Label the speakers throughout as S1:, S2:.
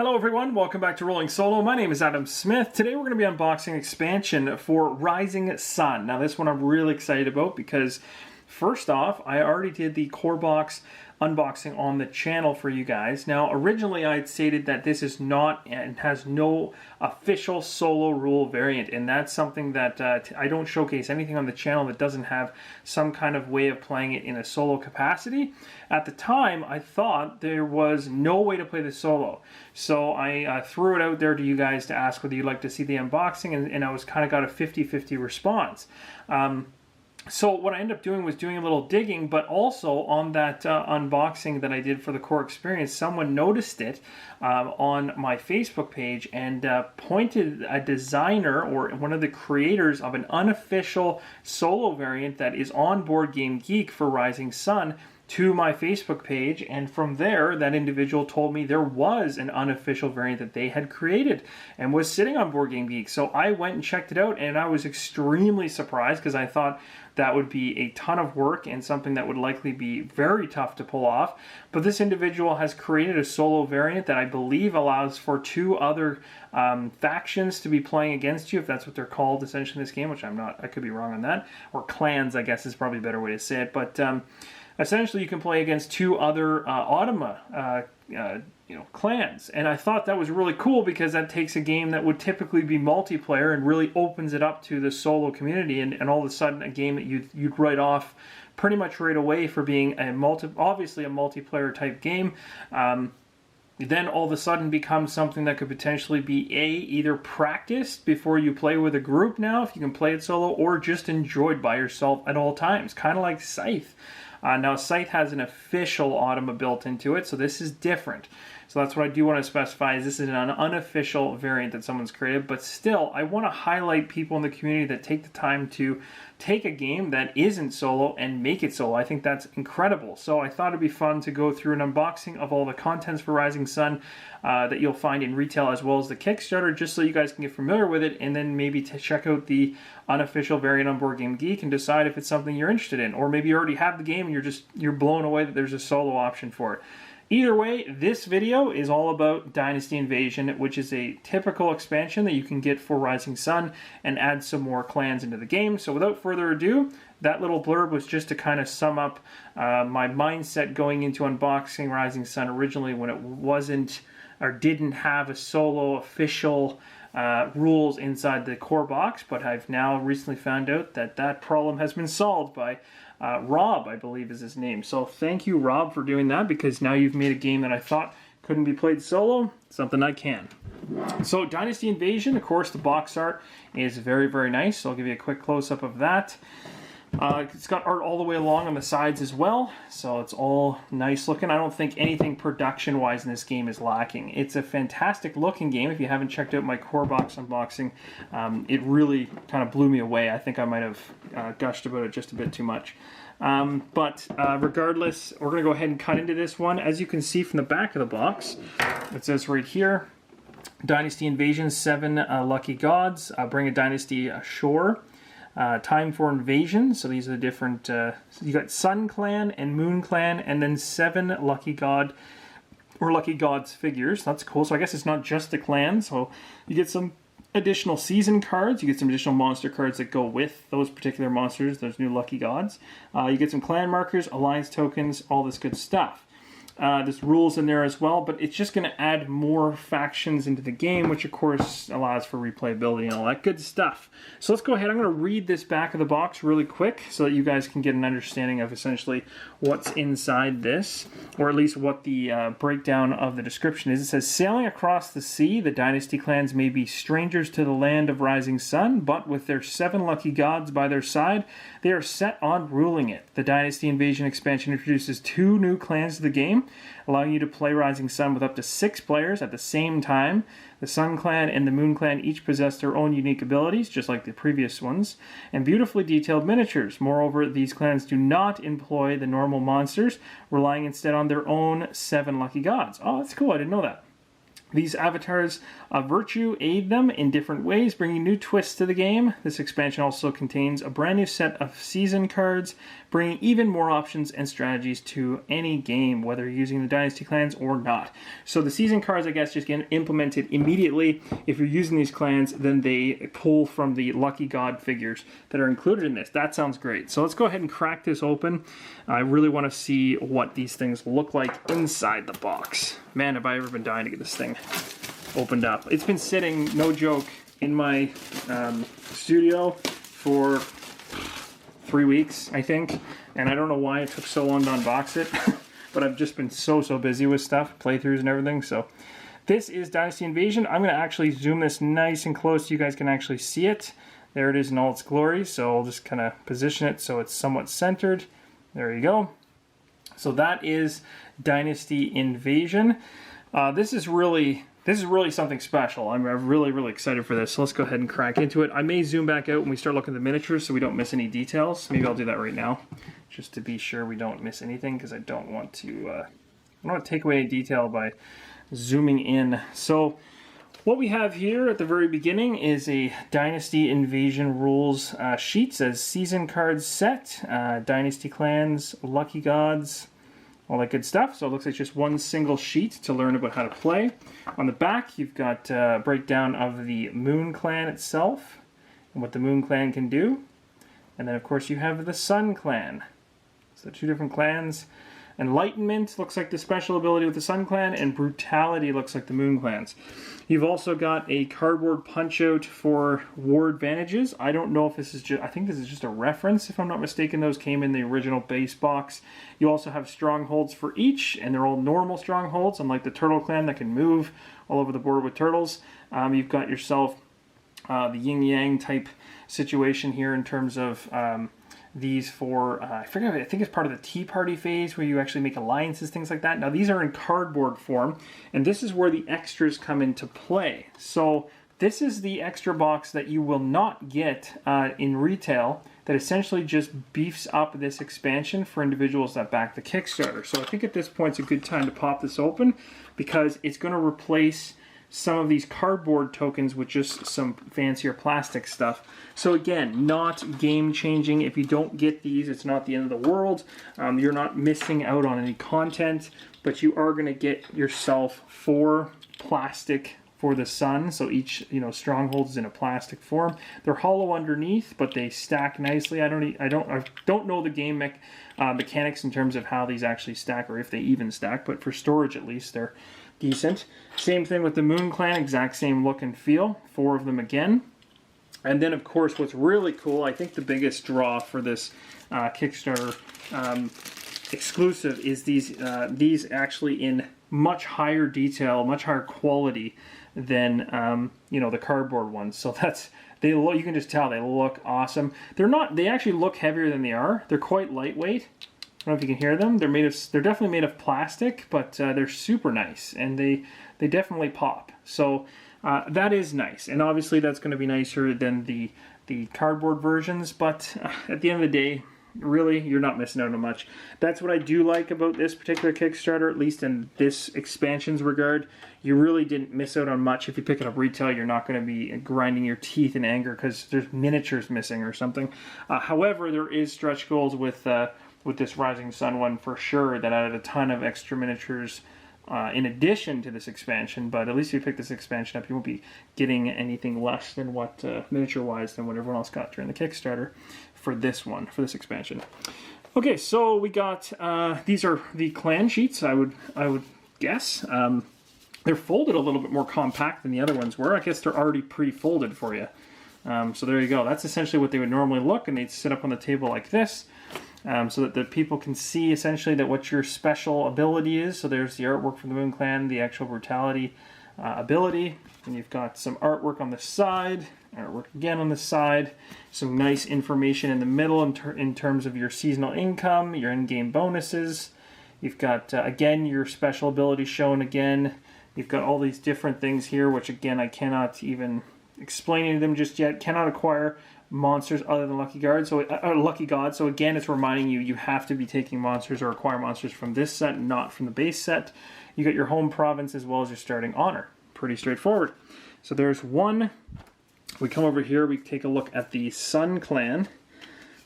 S1: Hello everyone, welcome back to Rolling Solo. My name is Adam Smith. Today we're going to be unboxing expansion for Rising Sun. Now this one I'm really excited about because first off, I already did the core box unboxing on the channel for you guys. Now originally I had stated that this is not and has no official solo rule variant, and that's something that I don't showcase anything on the channel that doesn't have some kind of way of playing it in a solo capacity. At the time I thought there was no way to play the solo, so I threw it out there to you guys to ask whether you'd like to see the unboxing, and I was kind of got a 50-50 response. So what I ended up doing was doing a little digging, but also on that unboxing that I did for the core experience, someone noticed it on my Facebook page and pointed a designer or one of the creators of an unofficial solo variant that is on BoardGameGeek for Rising Sun to my Facebook page, and from there that individual told me there was an unofficial variant that they had created and was sitting on BoardGameGeek. So I went and checked it out, and I was extremely surprised because I thought that would be a ton of work and something that would likely be very tough to pull off. But this individual has created a solo variant that I believe allows for two other factions to be playing against you, if that's what they're called essentially in this game, which I'm not, I could be wrong on that, or clans I guess is probably a better way to say it. But essentially you can play against two other Automa clans, and I thought that was really cool because that takes a game that would typically be multiplayer and really opens it up to the solo community, and all of a sudden a game that you'd write off pretty much right away for being obviously a multiplayer type game, then all of a sudden becomes something that could potentially be either practiced before you play with a group now, if you can play it solo, or just enjoyed by yourself at all times, kind of like Scythe. Now Scythe has an official Automa built into it, so this is different. So that's what I do want to specify, is this is an unofficial variant that someone's created, but still I want to highlight people in the community that take the time to take a game that isn't solo and make it solo. I think that's incredible. So I thought it'd be fun to go through an unboxing of all the contents for Rising Sun that you'll find in retail as well as the Kickstarter, just so you guys can get familiar with it, and then maybe to check out the unofficial variant on BoardGameGeek and decide if it's something you're interested in, or maybe you already have the game and you're blown away that there's a solo option for it. Either way, this video is all about Dynasty Invasion, which is a typical expansion that you can get for Rising Sun and add some more clans into the game. So without further ado, that little blurb was just to kind of sum up my mindset going into unboxing Rising Sun originally, when it wasn't or didn't have a solo official rules inside the core box, but I've now recently found out that that problem has been solved by Rob, I believe is his name. So thank you, Rob, for doing that, because now you've made a game that I thought couldn't be played solo, something I can. So Dynasty Invasion, of course, the box art is very, very nice. So I'll give you a quick close-up of that. It's got art all the way along on the sides as well, so it's all nice looking. I don't think anything production-wise in this game is lacking. It's a fantastic looking game. If you haven't checked out my core box unboxing, it really kind of blew me away. I think I might have gushed about it just a bit too much. But regardless, we're going to go ahead and cut into this one. As you can see from the back of the box, it says right here, Dynasty Invasion, 7 lucky gods, bring a dynasty ashore. Time for invasion, so these are the different, you got Sun Clan and Moon Clan, and then 7 lucky god or lucky gods figures. That's cool. So I guess it's not just the clan, so you get some additional season cards, you get some additional monster cards that go with those particular monsters, those new lucky gods. You get some clan markers, alliance tokens, all this good stuff. There's rules in there as well, but it's just going to add more factions into the game, which of course allows for replayability and all that good stuff. So let's go ahead. I'm going to read this back of the box really quick so that you guys can get an understanding of essentially what's inside this, or at least what the breakdown of the description is. It says, sailing across the sea, the dynasty clans may be strangers to the land of Rising Sun, but with their 7 lucky gods by their side, they are set on ruling it. The Dynasty Invasion expansion introduces 2 new clans to the game, allowing you to play Rising Sun with up to 6 players at the same time. The Sun Clan and the Moon Clan each possess their own unique abilities, just like the previous ones, and beautifully detailed miniatures. Moreover, these clans do not employ the normal monsters, relying instead on their own 7 lucky gods. Oh, that's cool. I didn't know that. These avatars of virtue aid them in different ways, bringing new twists to the game. This expansion also contains a brand new set of season cards, bringing even more options and strategies to any game, whether you're using the Dynasty clans or not. So the season cards, I guess, just get implemented immediately. If you're using these clans, then they pull from the Lucky God figures that are included in this. That sounds great. So let's go ahead and crack this open. I really want to see what these things look like inside the box. Man, have I ever been dying to get this thing opened up. It's been sitting, no joke, in my studio for 3 weeks, I think, and I don't know why it took so long to unbox it, but I've just been so busy with stuff, playthroughs and everything. So this is Dynasty Invasion. I'm going to actually zoom this nice and close so you guys can actually see it. There it is in all its glory, so I'll just kind of position it so it's somewhat centered. There you go. So that is Dynasty Invasion. This is really something special. I'm really excited for this. So let's go ahead and crack into it. I may zoom back out when we start looking at the miniatures so we don't miss any details. Maybe I'll do that right now, just to be sure we don't miss anything, because I don't want to take away any detail by zooming in. So what we have here at the very beginning is a Dynasty Invasion rules sheet. Says season cards set, Dynasty clans, Lucky Gods, all that good stuff. So it looks like just one single sheet to learn about how to play. On the back, you've got a breakdown of the Moon Clan itself and what the Moon Clan can do. And then, of course, you have the Sun Clan. So 2 different clans. Enlightenment looks like the special ability with the Sun Clan, and Brutality looks like the Moon Clans. You've also got a cardboard punch-out for war advantages. I don't know if this is just, I think this is just a reference, if I'm not mistaken. Those came in the original base box. You also have strongholds for each, and they're all normal strongholds, unlike the Turtle Clan that can move all over the board with turtles. You've got yourself the yin-yang type situation here in terms of these for, I think it's part of the Tea Party phase where you actually make alliances, things like that. Now these are in cardboard form, and this is where the extras come into play. So this is the extra box that you will not get in retail, that essentially just beefs up this expansion for individuals that back the Kickstarter. So I think at this point it's a good time to pop this open, because it's going to replace some of these cardboard tokens with just some fancier plastic stuff. So again, not game changing. If you don't get these, it's not the end of the world. You're not missing out on any content, but you are going to get yourself 4 plastic for the sun. So each, stronghold is in a plastic form. They're hollow underneath, but they stack nicely. I don't know the game mechanics in terms of how these actually stack, or if they even stack, but for storage at least they're decent. Same thing with the Moon Clan, exact same look and feel. 4 of them again. And then, of course, what's really cool, I think the biggest draw for this Kickstarter exclusive is these actually in much higher detail, much higher quality than the cardboard ones. So you can just tell they look awesome. They actually look heavier than they are. They're quite lightweight. I don't know if you can hear them. They're definitely made of plastic, but they're super nice, and they definitely pop. So that is nice, and obviously that's going to be nicer than the cardboard versions. But at the end of the day, really, you're not missing out on much. That's what I do like about this particular Kickstarter, at least in this expansion's regard. You really didn't miss out on much. If you pick it up retail, you're not going to be grinding your teeth in anger because there's miniatures missing or something. However, there is stretch goals with this Rising Sun one for sure that added a ton of extra miniatures in addition to this expansion. But at least if you pick this expansion up, you won't be getting anything less than what miniature-wise than what everyone else got during the Kickstarter for this expansion. Okay, so we got these are the clan sheets. I would guess they're folded a little bit more compact than the other ones were. I guess they're already pre-folded for you. So there you go. That's essentially what they would normally look, and they'd sit up on the table like this. So that the people can see essentially that what your special ability is. So there's the artwork from the Moon Clan, the actual Brutality ability, and you've got some artwork on the side, artwork again on the side, some nice information in the middle in terms of your seasonal income, your in-game bonuses. You've got, again, your special ability shown again. You've got all these different things here, which again, I cannot even explain any of them just yet. Cannot acquire monsters other than Lucky God. So again, it's reminding you have to be taking monsters or acquire monsters from this set, not from the base set. You got your home province as well as your starting honor. pretty straightforward. So there's one. We come over here, we take a look at the Sun Clan.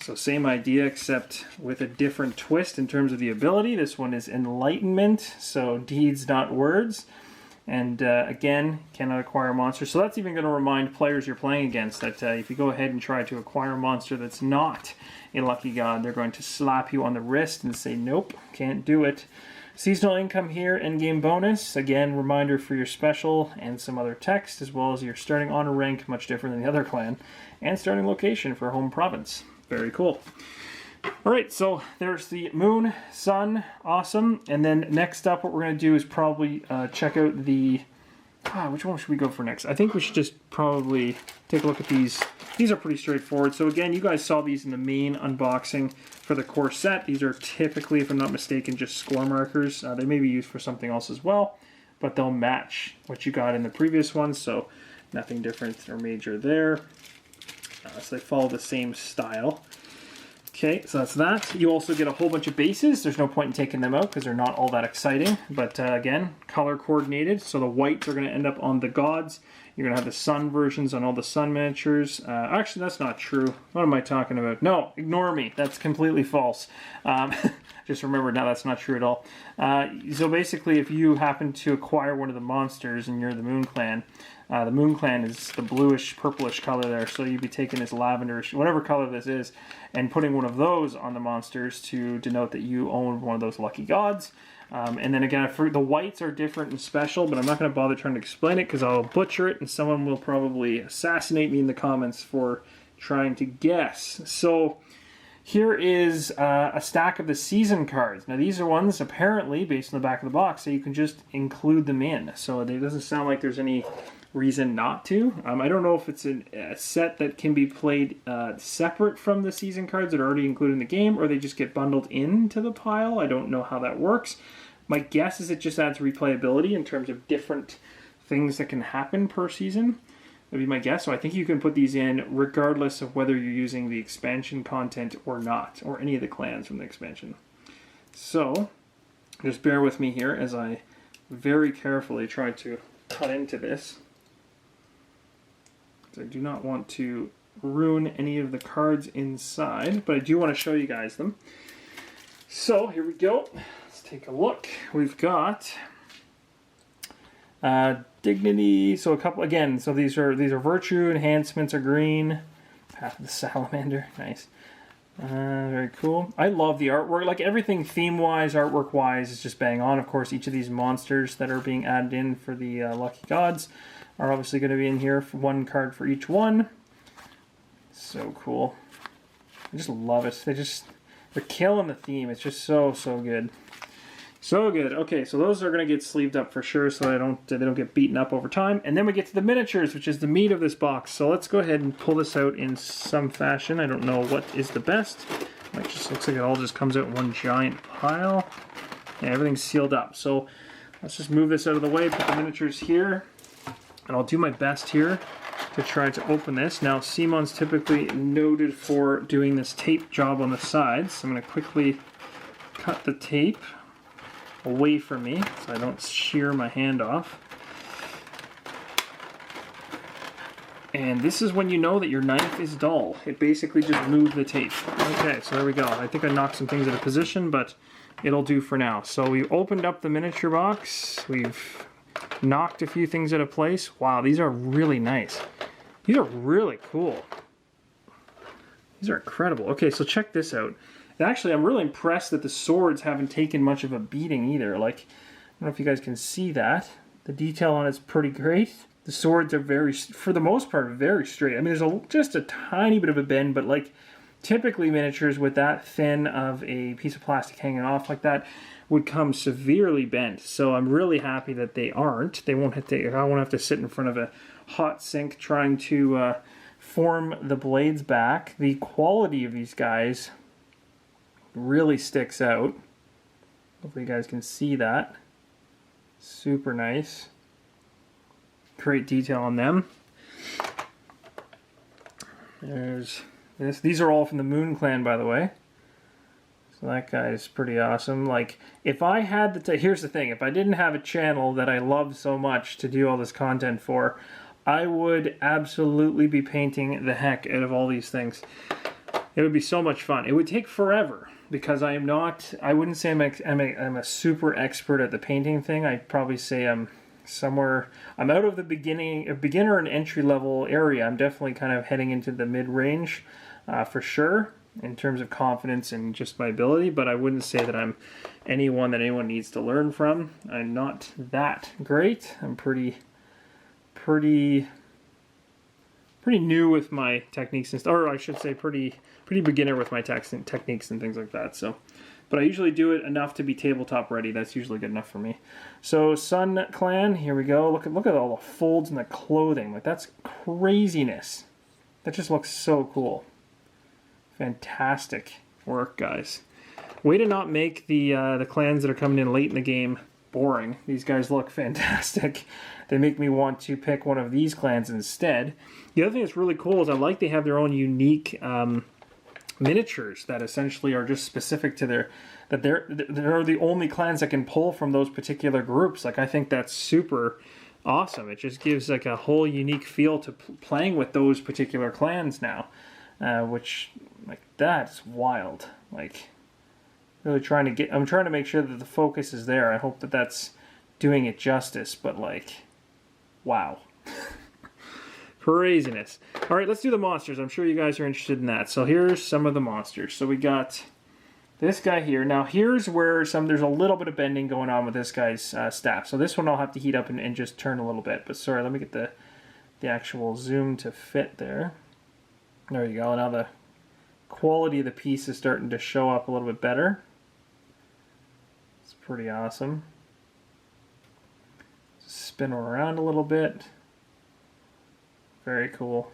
S1: So same idea, except with a different twist in terms of the ability. This one is Enlightenment, so deeds, not words. And again, cannot acquire monsters. So that's even going to remind players you're playing against that if you go ahead and try to acquire a monster that's not a Lucky God, they're going to slap you on the wrist and say, nope, can't do it. Seasonal income here, endgame bonus. Again, reminder for your special and some other text, as well as your starting honor rank, much different than the other clan, and starting location for home province. Very cool. Alright, so there's the moon, sun, awesome. And then next up, what we're going to do is probably check out the... which one should we go for next? I think we should just probably take a look at these. These are pretty straightforward. So again, you guys saw these in the main unboxing for the core set. These are typically, if I'm not mistaken, just score markers. They may be used for something else as well, but they'll match what you got in the previous ones, so nothing different or major there. So they follow the same style. Okay, so that's that. You also get a whole bunch of bases. There's no point in taking them out because they're not all that exciting. But again, color coordinated. So the whites are going to end up on the gods. You're going to have the sun versions on all the sun miniatures. Actually, that's not true. What am I talking about? No, ignore me. That's completely false. Just remember, now that's not true at all. So basically, if you happen to acquire one of the monsters and you're the Moon Clan is the bluish, purplish color there. So you'd be taking this lavenderish, whatever color this is, and putting one of those on the monsters to denote that you own one of those lucky gods. And then again, the whites are different and special, but I'm not going to bother trying to explain it because I'll butcher it and someone will probably assassinate me in the comments for trying to guess. So here is a stack of the season cards. Now these are ones apparently, based on the back of the box, that you can just include them in. So it doesn't sound like there's any reason not to. I don't know if it's a set that can be played separate from the season cards that are already included in the game, or they just get bundled into the pile. I don't know how that works. My guess is it just adds replayability in terms of different things that can happen per season. That'd be my guess. So I think you can put these in regardless of whether you're using the expansion content or not, or any of the clans from the expansion. So just bear with me here as I very carefully try to cut into this. I do not want to ruin any of the cards inside, but I do want to show you guys them. So here we go. Let's take a look. We've got Dignity. So a couple again. So these are virtue enhancements are green. Path of the Salamander. Nice. Very cool. I love the artwork. Like everything theme-wise, artwork-wise is just bang on. Of course, each of these monsters that are being added in for the Lucky Gods are obviously going to be in here for one card for each one. So cool. I just love it. They're killing the theme. It's just so good. So good. Okay, so those are going to get sleeved up for sure, so they don't get beaten up over time. And then we get to the miniatures, which is the meat of this box. So let's go ahead and pull this out in some fashion. I don't know what is the best. It just looks like it all just comes out in one giant pile. Yeah, everything's sealed up. So let's just move this out of the way, put the miniatures here. And I'll do my best here to try to open this. Now, Simon's typically noted for doing this tape job on the sides. So I'm going to quickly cut the tape away from me so I don't shear my hand off. And this is when you know that your knife is dull. It basically just moved the tape. Okay, so there we go. I think I knocked some things out of position, but it'll do for now. So we opened up the miniature box. We've knocked a few things out of place. Wow, these are really nice. These are really cool. These are incredible. Okay, so check this out. And actually, I'm really impressed that the swords haven't taken much of a beating either. Like, I don't know if you guys can see that. The detail on it's pretty great. The swords are for the most part, very straight. I mean, there's just a tiny bit of a bend, but like typically miniatures with that thin of a piece of plastic hanging off like that would come severely bent. So I'm really happy that they aren't. I won't have to sit in front of a hot sink trying to form the blades back. The quality of these guys really sticks out. Hopefully you guys can see that. Super nice. Great detail on them. There's this. These are all from the Moon Clan, by the way. So that guy is pretty awesome. Like, if I had the... Here's the thing. If I didn't have a channel that I love so much to do all this content for, I would absolutely be painting the heck out of all these things. It would be so much fun. It would take forever because I am not... I wouldn't say I'm a super expert at the painting thing. I'd probably say I'm somewhere... I'm out of the beginner and entry-level area. I'm definitely kind of heading into the mid-range for sure, in terms of confidence and just my ability, but I wouldn't say that I'm anyone that anyone needs to learn from. I'm not that great. I'm pretty new with my techniques and stuff, or I should say pretty beginner with my techniques and things like that. So, but I usually do it enough to be tabletop ready. That's usually good enough for me. So Sun Clan, here we go. Look at all the folds in the clothing. Like, that's craziness. That just looks so cool. Fantastic work, guys. Way to not make the clans that are coming in late in the game boring. These guys look fantastic. They make me want to pick one of these clans instead. The other thing that's really cool is I like they have their own unique miniatures that essentially are just specific to their... that they're the only clans that can pull from those particular groups. Like, I think that's super awesome. It just gives like a whole unique feel to playing with those particular clans now. Which, like, that's wild. Like, really I'm trying to make sure that the focus is there. I hope that that's doing it justice, but, like, wow. Craziness. All right, let's do the monsters. I'm sure you guys are interested in that. So here's some of the monsters. So we got this guy here. Now, here's where there's a little bit of bending going on with this guy's staff. So this one I'll have to heat up and just turn a little bit. But sorry, let me get the actual zoom to fit there. There you go. Now the quality of the piece is starting to show up a little bit better. It's pretty awesome. Spin him around a little bit. Very cool.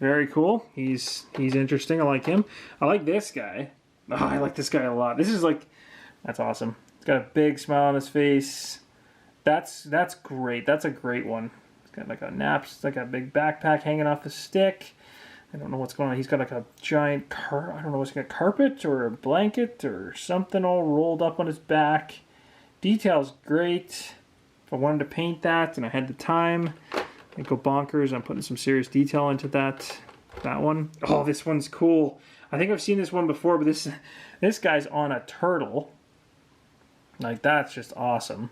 S1: Very cool. He's interesting. I like him. I like this guy. Oh, I like this guy a lot. This is like... That's awesome. He's got a big smile on his face. That's great. That's a great one. He's got like a like a big backpack hanging off the stick. I don't know what's going on. He's got like a giant I don't know what's got, a carpet or a blanket or something all rolled up on his back. Detail's great. If I wanted to paint that and I had the time, I'd go bonkers. I'm putting some serious detail into that one. Oh, this one's cool. I think I've seen this one before, but this guy's on a turtle. Like, that's just awesome.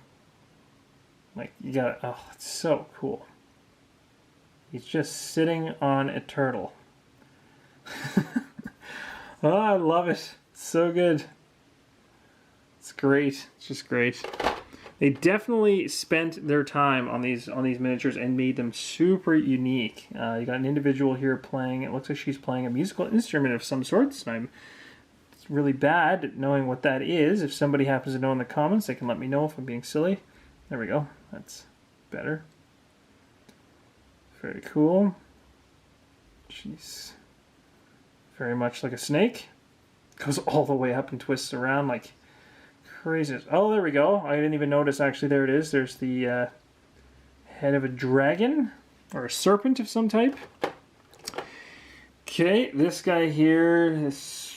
S1: Like, you got, oh, it's so cool. He's just sitting on a turtle. Oh, I love it. It's so good. It's great. It's just great. They definitely spent their time on these miniatures and made them super unique. You got an individual here playing. It looks like she's playing a musical instrument of some sorts. And it's really bad at knowing what that is. If somebody happens to know in the comments, they can let me know if I'm being silly. There we go. That's better. Very cool. She's very much like a snake. Goes all the way up and twists around like crazy. Oh, there we go. I didn't even notice. Actually, there it is. There's the head of a dragon or a serpent of some type. Okay, this guy here. This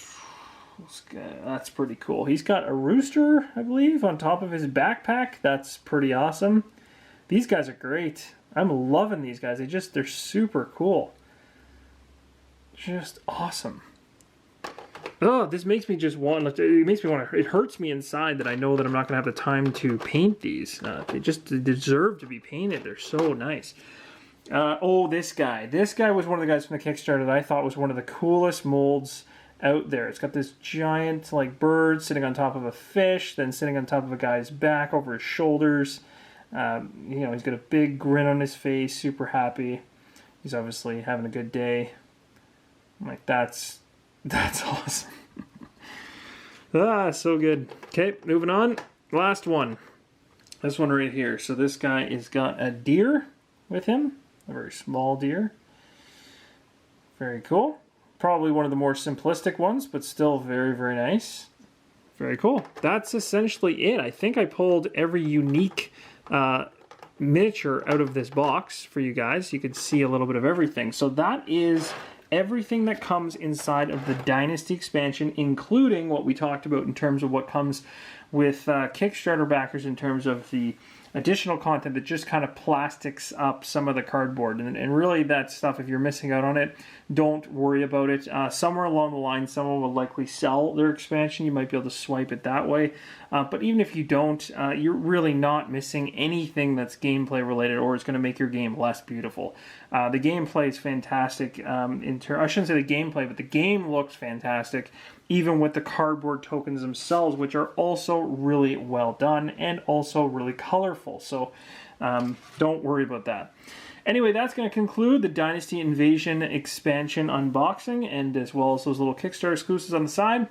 S1: guy, that's pretty cool. He's got a rooster, I believe, on top of his backpack. That's pretty awesome. These guys are great. I'm loving these guys. They're super cool. Just awesome. Oh, this makes me just want. It makes me want to. It hurts me inside that I know that I'm not going to have the time to paint these. They just deserve to be painted. They're so nice. Oh, this guy. This guy was one of the guys from the Kickstarter that I thought was one of the coolest molds out there. It's got this giant like bird sitting on top of a fish, then sitting on top of a guy's back over his shoulders. You know, he's got a big grin on his face, super happy. He's obviously having a good day. I'm like, that's awesome. So good. Okay, moving on. Last one. This one right here. So this guy has got a deer with him. A very small deer. Very cool. Probably one of the more simplistic ones, but still very, very nice. Very cool. That's essentially it. I think I pulled every unique miniature out of this box for you guys. You can see a little bit of everything. So that is everything that comes inside of the Dynasty expansion, including what we talked about in terms of what comes with Kickstarter backers in terms of the additional content that just kind of plastics up some of the cardboard. And really that stuff, if you're missing out on it, don't worry about it. Somewhere along the line, someone will likely sell their expansion. You might be able to swipe it that way. But even if you don't, you're really not missing anything that's gameplay related or is going to make your game less beautiful. The gameplay is fantastic. I shouldn't say the gameplay, but the game looks fantastic, even with the cardboard tokens themselves, which are also really well done and also really colorful. So don't worry about that. Anyway, that's going to conclude the Dynasty Invasion expansion unboxing, and as well as those little Kickstarter exclusives on the side.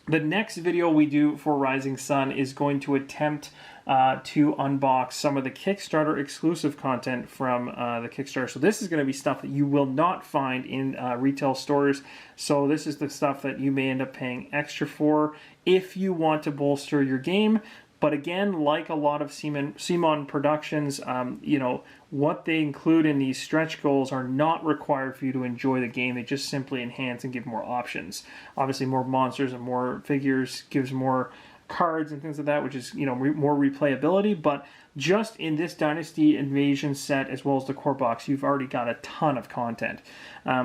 S1: The next video we do for Rising Sun is going to attempt to unbox some of the Kickstarter exclusive content from the Kickstarter. So this is going to be stuff that you will not find in retail stores. So this is the stuff that you may end up paying extra for if you want to bolster your game. But again, like a lot of CMON productions, you know, what they include in these stretch goals are not required for you to enjoy the game. They just simply enhance and give more options. Obviously, more monsters and more figures gives more cards and things like that, which is, you know, more replayability. But just in this Dynasty Invasion set, as well as the core box, you've already got a ton of content.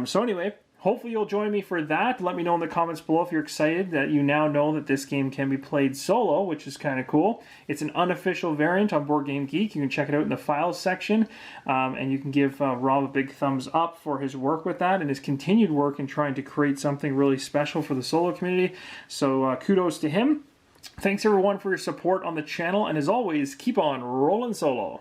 S1: So anyway, hopefully you'll join me for that. Let me know in the comments below if you're excited that you now know that this game can be played solo, which is kind of cool. It's an unofficial variant on BoardGameGeek. You can check it out in the files section, and you can give Rob a big thumbs up for his work with that and his continued work in trying to create something really special for the solo community. So kudos to him. Thanks everyone for your support on the channel, and as always, keep on rolling solo.